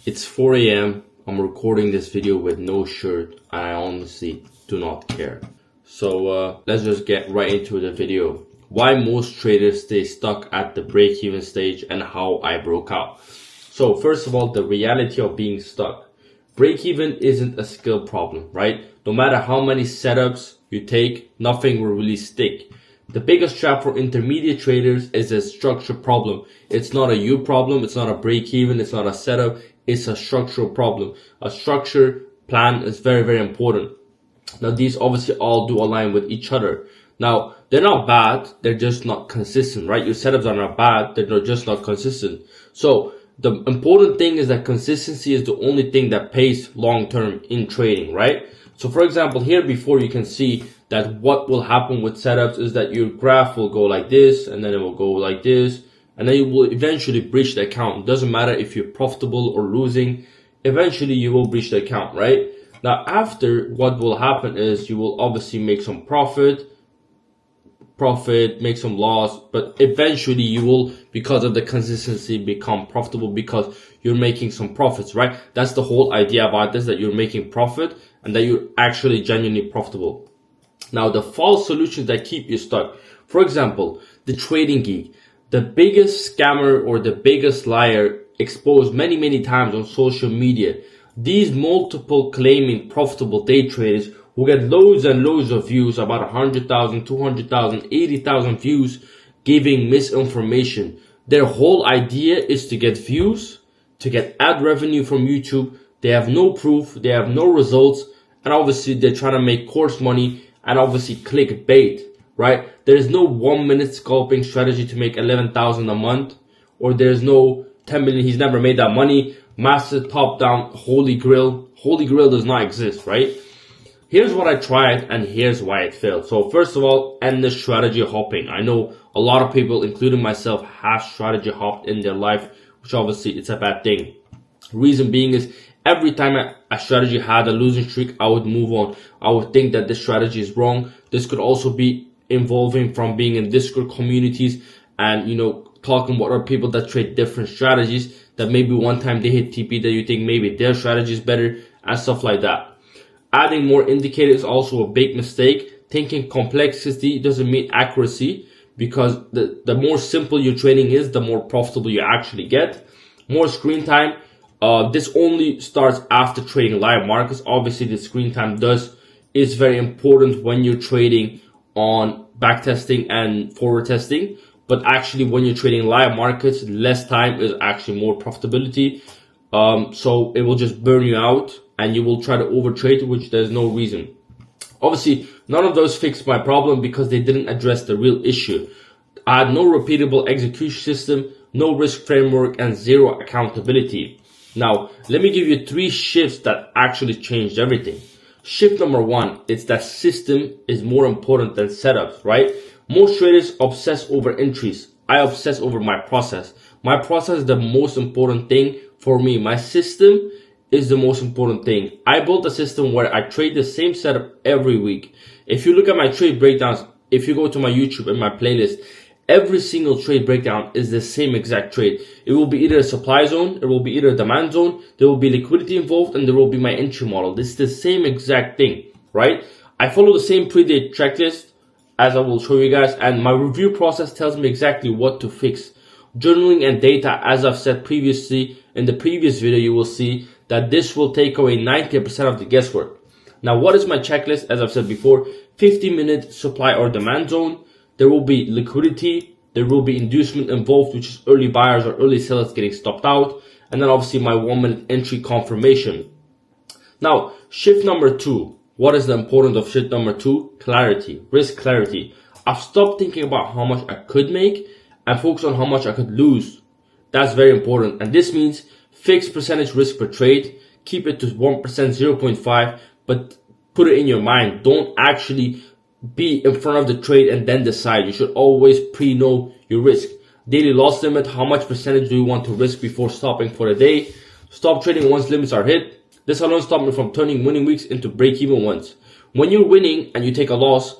It's 4 a.m. I'm recording this video with no shirt. I honestly do not care. So let's just get right into the video. Why most traders stay stuck at the break-even stage and how I broke out. So first of all, the reality of being stuck. Break-even isn't a skill problem, right? No matter how many setups you take, nothing will really stick. The biggest trap for intermediate traders is a structure problem. It's not a you problem, it's not a break-even, it's not a setup, it's a structural problem. A structure plan is very, very important. Now these obviously all do align with each other. Now they're not bad, they're just not consistent, right? Your setups are not bad, they're just not consistent. So the important thing is that consistency is the only thing that pays long term in trading, right? So for example, here before you can see that what will happen with setups is that your graph will go like this, and then it will go like this, and then you will eventually breach the account. It doesn't matter if you're profitable or losing, eventually you will breach the account, right? Now after, what will happen is you will obviously make some profit, make some loss, but eventually you will, because of the consistency, become profitable because you're making some profits, right? That's the whole idea about this, that you're making profit and that you're actually genuinely profitable. Now the false solutions that keep you stuck, for example, the trading geek, the biggest scammer or the biggest liar exposed many times on social media. These multiple claiming profitable day traders who get loads and loads of views, about 100,000, 200,000, 80,000 views, giving misinformation. Their whole idea is to get views, to get ad revenue from YouTube. They have no proof, they have no results, and obviously they're trying to make course money and obviously clickbait, right? There is no 1 minute scalping strategy to make 11,000 a month, or there's no 10 million. He's never made that money. Master top down holy grail. Holy grail does not exist, right? Here's what I tried and here's why it failed. So first of all, end the strategy hopping. I know a lot of people, including myself, have strategy hopped in their life, which obviously it's a bad thing. Reason being is every time a strategy had a losing streak, I would move on. I would think that this strategy is wrong. This could also be involving from being in Discord communities and, talking with other people that trade different strategies, that maybe one time they hit TP that you think maybe their strategy is better and stuff like that. Adding more indicators is also a big mistake. Thinking complexity doesn't mean accuracy, because the more simple your trading is, the more profitable you actually get. More screen time. This only starts after trading live markets. Obviously, the screen time is very important when you're trading on backtesting and forward testing. But actually, when you're trading live markets, less time is actually more profitability. So it will just burn you out and you will try to overtrade, which there's no reason. Obviously, none of those fixed my problem because they didn't address the real issue. I had no repeatable execution system, no risk framework, and zero accountability. Now, let me give you 3 shifts that actually changed everything. Shift number 1, it's that system is more important than setups, right? Most traders obsess over entries. I obsess over my process. My process is the most important thing for me. My system is the most important thing. I built a system where I trade the same setup every week. If you look at my trade breakdowns, if you go to my YouTube and my playlist, every single trade breakdown is the same exact trade. It will be either a supply zone, it will be either a demand zone, there will be liquidity involved, and there will be my entry model. This is the same exact thing, right? I follow the same pre-day checklist as I will show you guys, and my review process tells me exactly what to fix. Journaling and data, as I've said previously, in the previous video, you will see that this will take away 90% of the guesswork. Now, what is my checklist? As I've said before, 50-minute supply or demand zone. There will be liquidity. There will be inducement involved, which is early buyers or early sellers getting stopped out. And then obviously my 1 minute entry confirmation. Now, shift number 2. What is the importance of shift number 2? Clarity, risk clarity. I've stopped thinking about how much I could make and focus on how much I could lose. That's very important. And this means fixed percentage risk per trade. Keep it to 1%, 0.5, but put it in your mind. Don't actually be in front of the trade and then decide. You should always pre-know your risk. Daily loss limit, how much percentage do you want to risk before stopping for the day? Stop trading once limits are hit. This alone stopped me from turning winning weeks into break-even ones. When you're winning and you take a loss,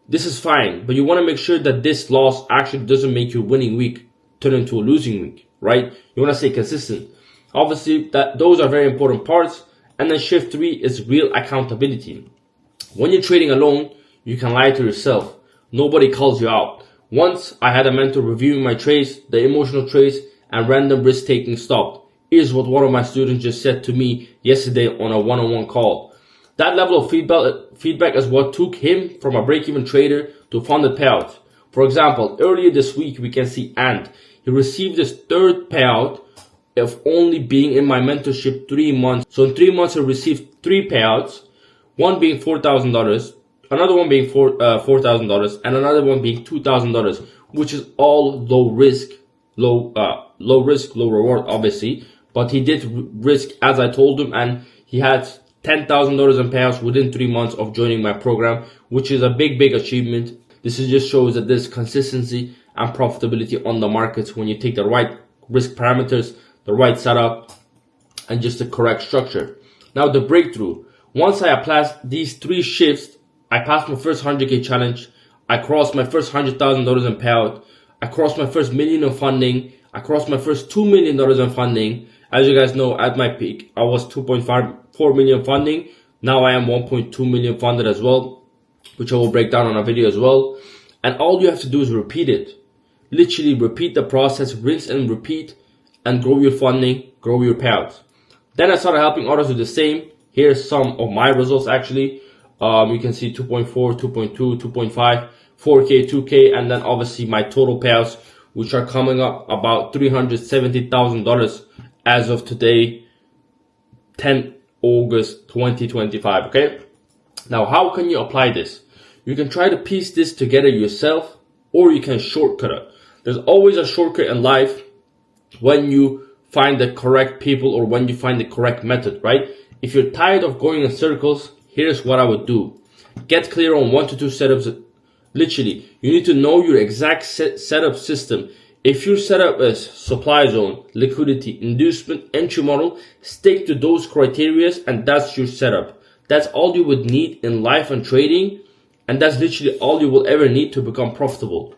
this is fine, but you want to make sure that this loss actually doesn't make your winning week turn into a losing week, right? You want to stay consistent. Obviously, those are very important parts. And then shift 3 is real accountability. When you're trading alone, you can lie to yourself. Nobody calls you out. Once I had a mentor reviewing my trades, the emotional trades and random risk taking stopped. Here's what one of my students just said to me yesterday on a one-on-one call. That level of feedback is what took him from a break-even trader to funded payout. For example, earlier this week we can see Ant. He received his third payout of only being in my mentorship 3 months. So in 3 months he received 3 payouts, one being $4,000, another one being $4,000, and another one being $2,000, which is all low risk, low reward, obviously. But he did risk as I told him, and he had $10,000 in payouts within 3 months of joining my program, which is a big achievement. This just shows that there's consistency and profitability on the markets when you take the right risk parameters, the right setup, and just the correct structure. Now the breakthrough. Once I applied these 3 shifts, I passed my first 100K challenge. I crossed my first $100,000 in payout. I crossed my first million in funding. I crossed my first $2 million in funding. As you guys know, at my peak, I was 2.4 million funding. Now I am 1.2 million funded as well, which I will break down on a video as well. And all you have to do is repeat it. Literally repeat the process, rinse and repeat, and grow your funding, grow your payouts. Then I started helping others do the same. Here's some of my results actually. You can see 2.4, 2.2, 2.5, 4K, 2K, and then obviously my total payouts, which are coming up about $370,000 as of today, 10 August 2025, okay? Now, how can you apply this? You can try to piece this together yourself, or you can shortcut it. There's always a shortcut in life when you find the correct people or when you find the correct method, right? If you're tired of going in circles, here's what I would do. Get clear on 1 to 2 setups. Literally, you need to know your exact setup system. If your setup is supply zone, liquidity, inducement, entry model, stick to those criteria and that's your setup. That's all you would need in life and trading, and that's literally all you will ever need to become profitable.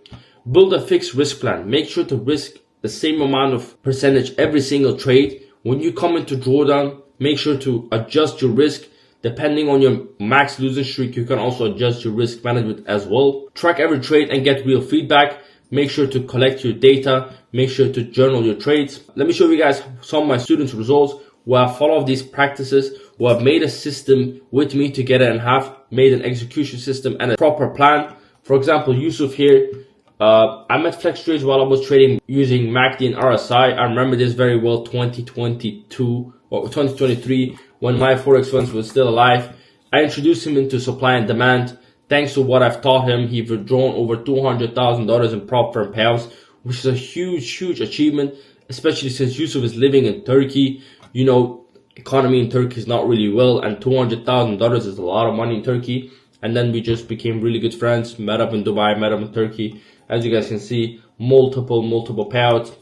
Build a fixed risk plan. Make sure to risk the same amount of percentage every single trade. When you come into drawdown, make sure to adjust your risk. Depending on your max losing streak, you can also adjust your risk management as well. Track every trade and get real feedback. Make sure to collect your data. Make sure to journal your trades. Let me show you guys some of my students' results who have followed these practices, who have made a system with me together and have made an execution system and a proper plan. For example, Yusuf here, I met flex trades while I was trading using MACD and RSI. I remember this very well, 2022 or 2023, when my Forex funds was still alive. I introduced him into supply and demand. Thanks to what I've taught him, he's withdrawn over $200,000 in prop firm payouts, which is a huge achievement, especially since Yusuf is living in Turkey. You know, economy in Turkey is not really well, and $200,000 is a lot of money in Turkey. And then we just became really good friends, met up in Dubai, met up in Turkey. As you guys can see, multiple payouts.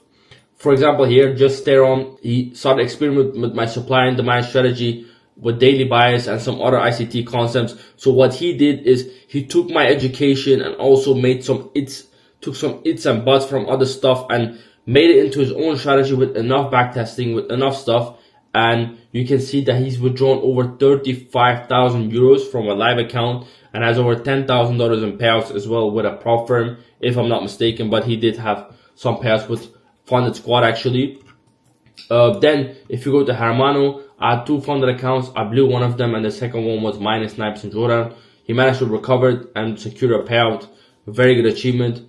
For example, here, just stare on, he started experimenting with my supply and demand strategy with daily bias and some other ICT concepts. So what he did is he took my education and also made took some its and buts from other stuff and made it into his own strategy with enough backtesting, with enough stuff. And you can see that he's withdrawn over 35,000 euros from a live account and has over $10,000 in payouts as well with a prop firm, if I'm not mistaken. But he did have some payouts with funded squad actually. Then if you go to Hermano, I had 2 funded accounts. I blew one of them and the second one was minus 9% drawdown. He managed to recover and secure a payout. Very good achievement.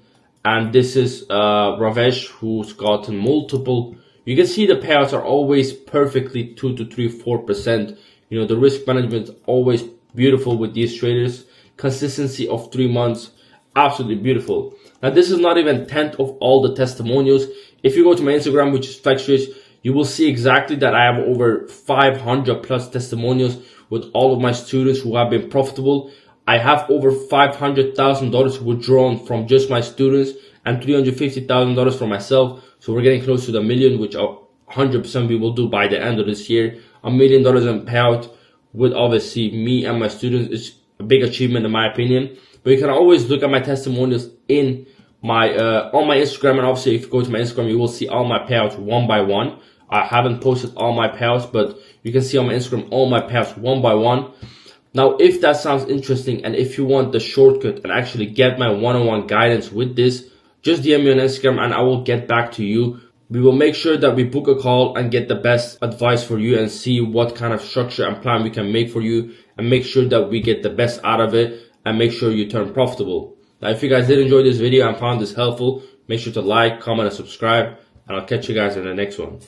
And this is Ravesh, who's gotten multiple. You can see the payouts are always perfectly 2 to 3, 4%. You know, the risk management is always beautiful with these traders. Consistency of 3 months, absolutely beautiful. Now this is not even 10th of all the testimonials. If you go to my Instagram, which is FlexTrades, you will see exactly that I have over 500 plus testimonials with all of my students who have been profitable. I have over $500,000 withdrawn from just my students and $350,000 from myself. So we're getting close to the million, which 100% we will do by the end of this year. $1 million in payout with obviously me and my students is a big achievement in my opinion. But you can always look at my testimonials in my on my Instagram, and obviously if you go to my Instagram, you will see all my payouts one by one. I haven't posted all my payouts, but you can see on my Instagram all my payouts one by one. Now, if that sounds interesting and if you want the shortcut and actually get my one-on-one guidance with this, just DM me on Instagram and I will get back to you. We will make sure that we book a call and get the best advice for you and see what kind of structure and plan we can make for you and make sure that we get the best out of it and make sure you turn profitable. Now, if you guys did enjoy this video and found this helpful, make sure to like, comment, and subscribe, and I'll catch you guys in the next one.